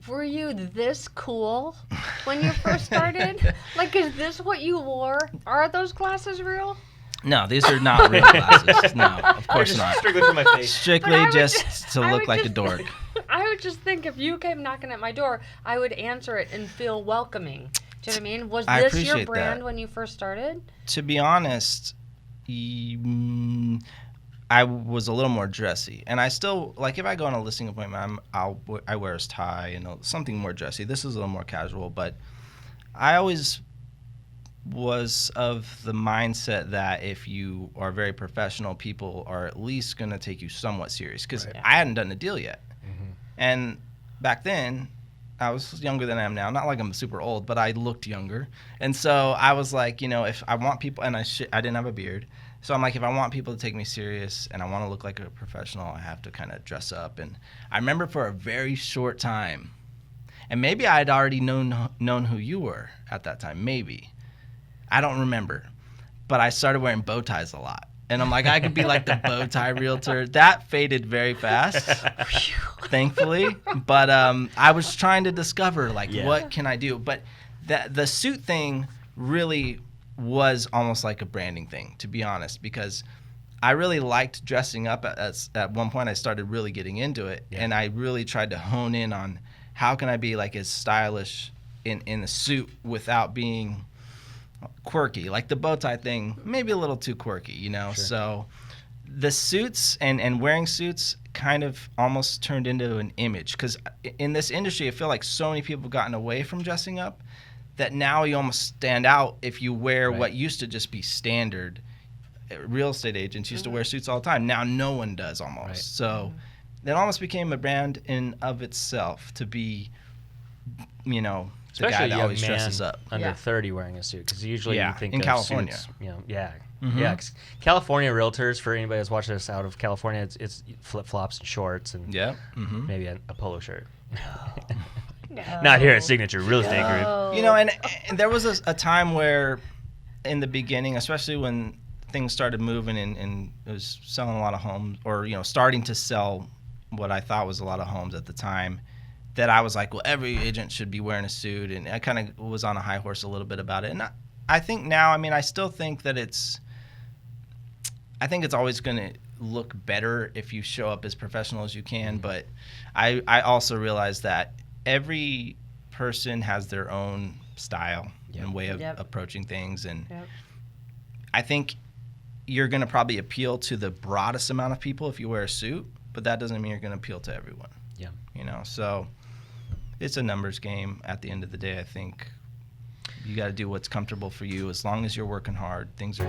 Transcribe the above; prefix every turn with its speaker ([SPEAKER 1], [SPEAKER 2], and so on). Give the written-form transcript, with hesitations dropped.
[SPEAKER 1] were you this cool when you first started? Like, is this what you wore? Are those glasses real?
[SPEAKER 2] No, these are not real glasses. No, of course
[SPEAKER 3] Just
[SPEAKER 2] not.
[SPEAKER 3] strictly for my face.
[SPEAKER 2] Strictly just to
[SPEAKER 1] I
[SPEAKER 2] look
[SPEAKER 1] would
[SPEAKER 2] like a
[SPEAKER 1] just-
[SPEAKER 2] dork.
[SPEAKER 1] I would just think if you came knocking at my door, I would answer it and feel welcoming. Do you know what I mean? Was
[SPEAKER 2] I
[SPEAKER 1] this your
[SPEAKER 2] appreciate
[SPEAKER 1] brand
[SPEAKER 2] that.
[SPEAKER 1] when you first started?
[SPEAKER 2] To be honest, I was a little more dressy, and I still like if I go on a listing appointment, I wear a tie and something more dressy. This is a little more casual, but I always was of the mindset that if you are very professional, people are at least going to take you somewhat serious because
[SPEAKER 3] Right.
[SPEAKER 2] I hadn't done a deal yet. And back then, I was younger than I am now. Not like I'm super old, but I looked younger. And so I was like, if I want people, and I didn't have a beard. So I'm like, if I want people to take me serious and I want to look like a professional, I have to kind of dress up. And I remember for a very short time, and maybe I had already known who you were at that time, maybe. I don't remember. But I started wearing bow ties a lot. And I'm like, I could be like the bow tie realtor. That faded very fast, thankfully. But I was trying to discover, what can I do? But the suit thing really was almost like a branding thing, to be honest, because I really liked dressing up. At one point, I started really getting into it. Yeah. And I really tried to hone in on how can I be like as stylish in a suit without being quirky. Like the bow tie thing, maybe a little too quirky, Sure. So the suits and wearing suits kind of almost turned into an image, because in this industry I feel like so many people have gotten away from dressing up that now you almost stand out if you wear what used to just be standard. Real estate agents used to wear suits all the time. Now no one does almost. Right. So it almost became a brand in of itself to be,
[SPEAKER 4] Especially
[SPEAKER 2] the guy
[SPEAKER 4] a
[SPEAKER 2] that
[SPEAKER 4] young
[SPEAKER 2] always
[SPEAKER 4] man
[SPEAKER 2] dresses up.
[SPEAKER 4] under 30 wearing a suit, because usually you think
[SPEAKER 2] in
[SPEAKER 4] of
[SPEAKER 2] California.
[SPEAKER 4] Suits, yeah, 'cause California realtors, for anybody that's watching us out of California, it's flip-flops and shorts and maybe a polo shirt.
[SPEAKER 1] No.
[SPEAKER 4] Not here at Signature Real Estate Group.
[SPEAKER 2] And there was a time where in the beginning, especially when things started moving and it was selling a lot of homes, or starting to sell what I thought was a lot of homes at the time, that I was like, well, every agent should be wearing a suit, and I kind of was on a high horse a little bit about it. And I think now, I still think that it's always going to look better if you show up as professional as you can, but I also realize that every person has their own style and way of approaching things, and I think you're going to probably appeal to the broadest amount of people if you wear a suit, but that doesn't mean you're going to appeal to everyone. So it's a numbers game at the end of the day. I think you got to do what's comfortable for you. As long as you're working hard, things are